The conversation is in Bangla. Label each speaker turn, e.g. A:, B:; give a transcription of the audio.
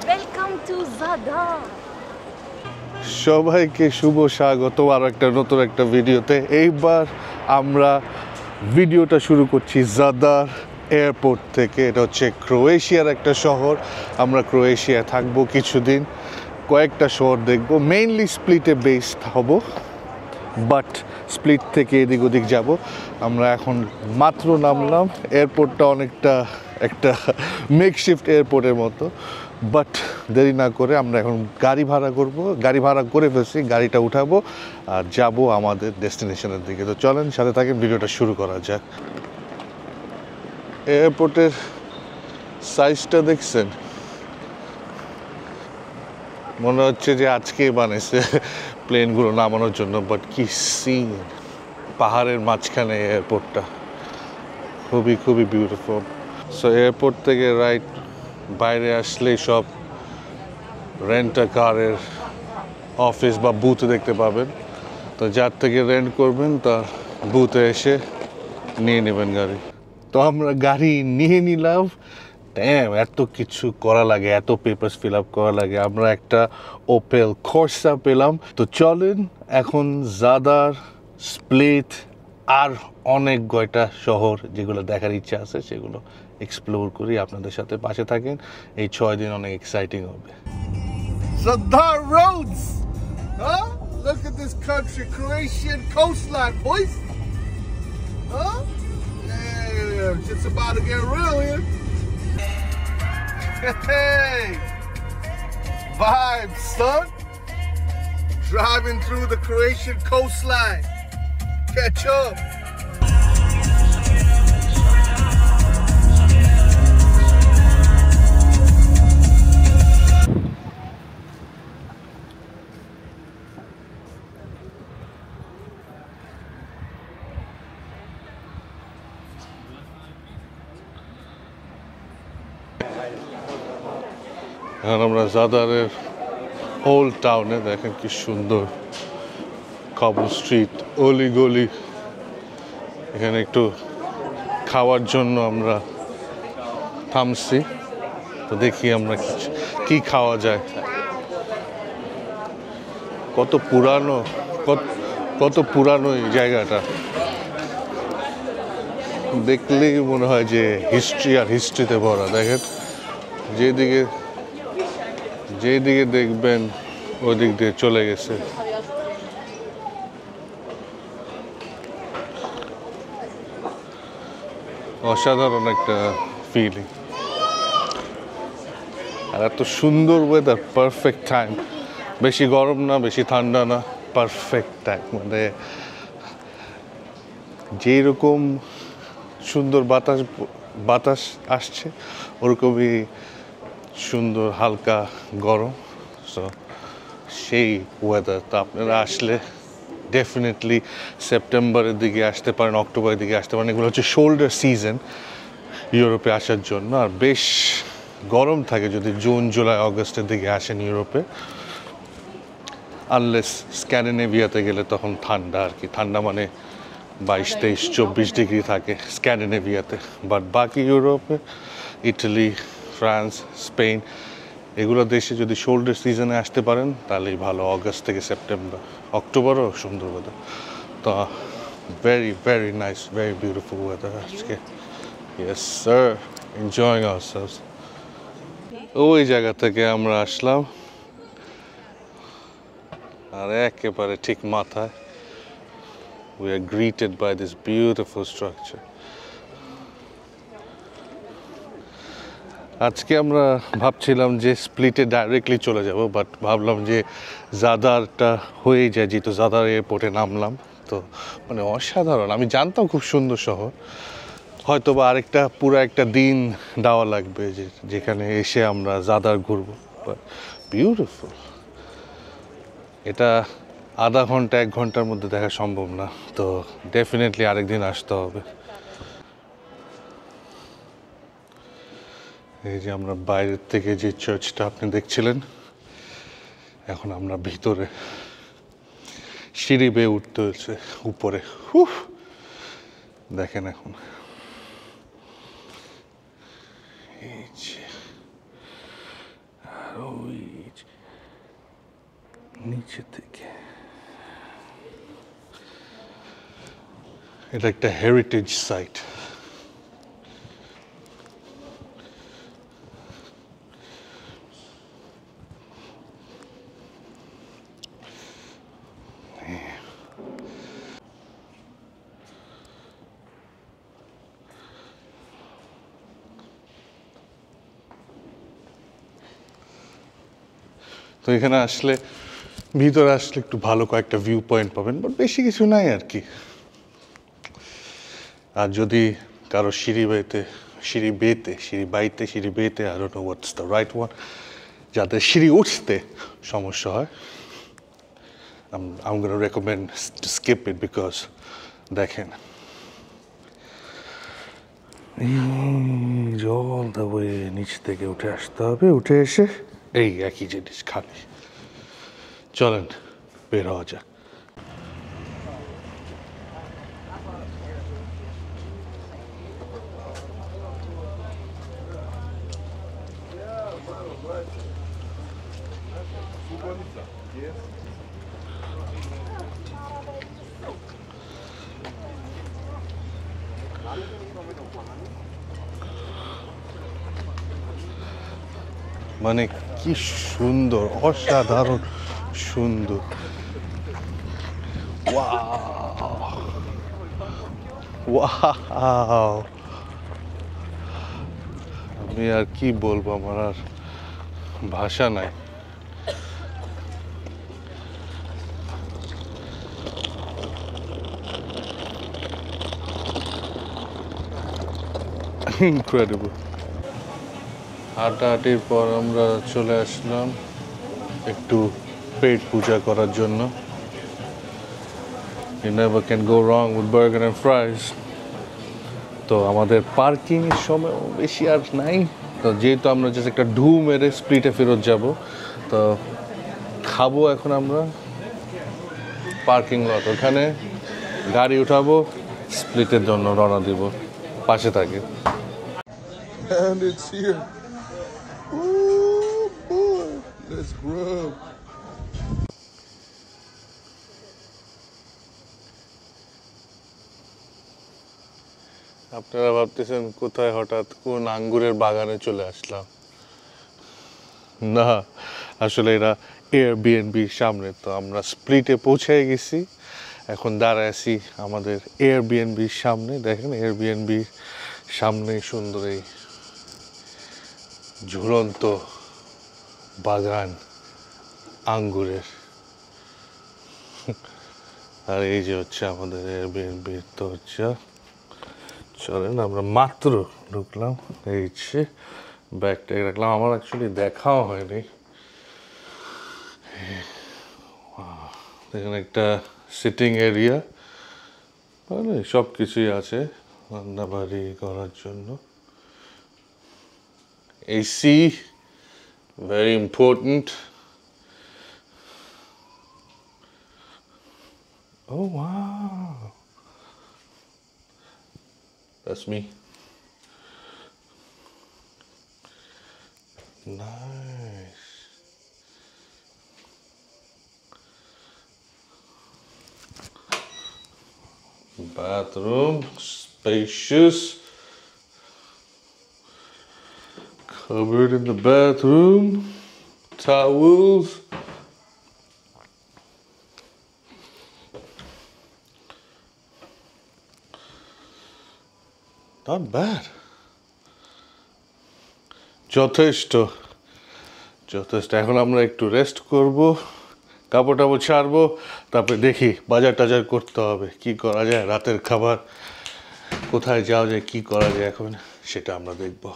A: Welcome to Zadar.
B: সবাইকে শুভ স্বাগত আর একটা নতুন একটা ভিডিওতে। এইবার আমরা ভিডিওটা শুরু করছি জাদার এয়ারপোর্ট থেকে। এটা হচ্ছে ক্রোয়েশিয়ার একটা শহর। আমরা ক্রোয়েশিয়ায় থাকবো কিছুদিন, কয়েকটা শহর দেখবো, মেইনলি স্প্লিটে বেসড হব, বাট স্প্লিট থেকে এদিক ওদিক যাব। আমরা এখন মাত্র নামলাম। এয়ারপোর্টটা অনেকটা একটা মেকশিফট এয়ারপোর্টের মতো, বাট দেরি না করে আমরা এখন গাড়ি ভাড়া করব। গাড়ি ভাড়া করে ফেলছি, গাড়িটা উঠাবো আর যাব আমাদের ডেস্টিনেশনের দিকে। তো চলেন সাথে থাকেন, ভিডিওটা শুরু করা যাক। এয়ারপোর্টের সাইজটা দেখছেন? মনে হচ্ছে যে আজকেই বানিয়েছে প্লেনগুলো নামানোর জন্য, বাট কি সিন! পাহাড়ের মাঝখানে এয়ারপোর্টটা খুবই খুবই বিউটিফুল। সো এয়ারপোর্ট থেকে রাইট বাইরে আসলেই সব রেন্ট কারের অফিস বা বুথ দেখতে পাবেন। তো যার থেকে রেন্ট করবেন তার বুথে এসে নিয়ে নেবেন গাড়ি। তো আমরা গাড়ি নিয়ে নিলাম। এত কিছু করা লাগে, এত পেপারস ফিল আপ করা লাগে। আমরা একটা ওপেল খরসা পেলাম। তো চলেন এখন জাদার, স্প্লিট আর অনেক কয়টা শহর যেগুলো দেখার ইচ্ছা আছে সেগুলো এক্সপ্লোর করি। আপনাদের সাথে পাশে থাকেন, এই 6 দিন অনেক এক্সাইটিং হবে। Zadar roads! Huh? Look at this country, Croatian coastline, boys! Huh? Yeah, it's about to get real here. Hey! Vibes, son! Driving through the Croatian coastline. Catch up! এখন আমরা জাদারের ওল্ড টাউনে, দেখেন কি সুন্দর কবল স্ট্রিট, অলি গলি। এখানে একটু খাওয়ার জন্য আমরা থামছি। তো দেখি আমরা কি খাওয়া যায়। কত পুরানো, কত পুরানো এই জায়গাটা। দেখলেই মনে হয় যে হিস্ট্রি আর হিস্ট্রিতে ভরা। দেখেন যেদিকে দেখবেন ওই দিক দিয়ে চলে গেছে। অসাধারণ একটা ফিলিং। আর এত সুন্দর ওয়েদার, পারফেক্ট টাইম। বেশি গরম না, বেশি ঠান্ডা না, পারফেক্ট টাইম। মানে যেই রকম সুন্দর বাতাস আসছে, ওরকমই সুন্দর হালকা গরম। সো সেই ওয়েদার। তো আপনারা আসলে ডেফিনেটলি সেপ্টেম্বরের দিকে আসতে পারেন, অক্টোবরের দিকে আসতে পারেন। এগুলো হচ্ছে শোল্ডার সিজন ইউরোপে আসার জন্য। আর বেশ গরম থাকে যদি জুন জুলাই আগস্টের দিকে আসেন ইউরোপে। আনলেস স্ক্যান্ডিনেভিয়াতে গেলে তখন ঠান্ডা আর কি। ঠান্ডা মানে 22, 23, 24 ডিগ্রি থাকে স্ক্যান্ডিনেভিয়াতে। বাট বাকি ইউরোপে, ইটালি, ফ্রান্স, স্পেন, এগুলো দেশে যদি শোল্ডার সিজনে আসতে পারেন তাহলেই ভালো। অগস্ট থেকে সেপ্টেম্বর, অক্টোবরও সুন্দর ওয়েদার। তো very very nice, very beautiful weather আজকে। Yes sir, enjoying ourselves. ওই জায়গা থেকে আমরা আসলাম, আর একেবারে ঠিক মাথায় we are greeted by this beautiful structure. আজকে আমরা ভাবছিলাম যে স্প্লিটে ডাইরেক্টলি চলে যাব, বাট ভাবলাম যে জাদারটা হয়ে যায়, যেহেতু জাদার এয়ারপোর্টে নামলাম। তো মানে অসাধারণ। আমি জানতাম খুব সুন্দর শহর, হয়তো বা আরেকটা পুরো একটা দিন দেওয়া লাগবে যেখানে এসে আমরা জাদার ঘুরবো। But beautiful. এটা আধা ঘন্টা 1 ঘন্টার মধ্যে দেখা সম্ভব না। তো ডেফিনেটলি আরেকদিন আসতে হবে। এই যে আমরা বাইরের থেকে যে চার্চটা আপনি দেখছিলেন, এখন আমরা ভিতরে সিঁড়ি বেয়ে উঠতে হচ্ছে উপরে। দেখেন এখন এই যে নিচে থেকে এটা একটা হেরিটেজ সাইট। তো এখানে আসলে ভিতরে আসলে একটু ভালো কয়েকটা ভিউ পয়েন্ট পাবেন, বাট বেশি কিছু নাই আর কি। আর যদি কারো সিঁড়ি বেতে I don't know what's the right one, যাদের সিঁড়ি উঠতে সমস্যা হয়, I'm gonna recommend to skip it because দেখেন জল দেবে নিচ থেকে উঠে আসতে হবে, উঠে এসে এই একই জিনিস খালি। চলেন বের হওয়া যাক। মানে কি সুন্দর, অসাধারণ সুন্দর। ওয়াও, আমি আর কি বলবো, আমার আর ভাষা নাই। ইনক্রেডিবল। হাঁটাহাঁটির পর আমরা চলে আসলাম একটু পেট পূজা করার জন্য। You never can go wrong with burger and fries. তো আমাদের পার্কিং এর সময় বেশি আর নাই, তো যেহেতু আমরা জাস্ট একটা ঢু মেরে স্প্লিটে ফেরত যাব, তো খাবো এখন আমরা পার্কিং লট, ওখানে গাড়ি উঠাবো, স্প্লিটের জন্য রওনা দিব। পাশে থাকে।
C: And it's here. Ooh, boy. Let's grub.
B: আপনারা ভাবতেছেন কোথায় হঠাৎ কোন আঙ্গুরের বাগানে চলে আসলাম। না, আসলে এরা এয়ারবিএনবির সামনে। তো আমরা স্প্লিটে পৌঁছে গেছি, এখন দাঁড়ায় আছি আমাদের এয়ারবিএনবির সামনে। দেখেন এয়ারবিএনবির সামনে সুন্দর এই ঝুলন্ত বাগান আঙ্গুরের। আর এই যে হচ্ছে আমাদের এয়ারবিএনবির দরজা। চলেন, আমরা মাত্র ঢুকলাম, এই যে ব্যাগটা রাখলাম। আমার অ্যাকচুয়ালি দেখাও হয়নি। এখানে একটা সিটিং এরিয়া, মানে সব কিছুই আছে রান্নাবাড়ি করার জন্য। AC, very important. Oh wow, that's me. Nice. Bathroom, spacious. Cupboard in the bathroom. Towels. Not bad. যথেষ্ট যথেষ্ট। এখন আমরা একটু রেস্ট করব, কাপড় টাপড় ছাড়বো, তারপরে দেখি বাজার টাজার করতে হবে, কি করা যায়, রাতের খাবার কোথায় যাওয়া যায়, কি করা যায় এখন সেটা আমরা দেখবো।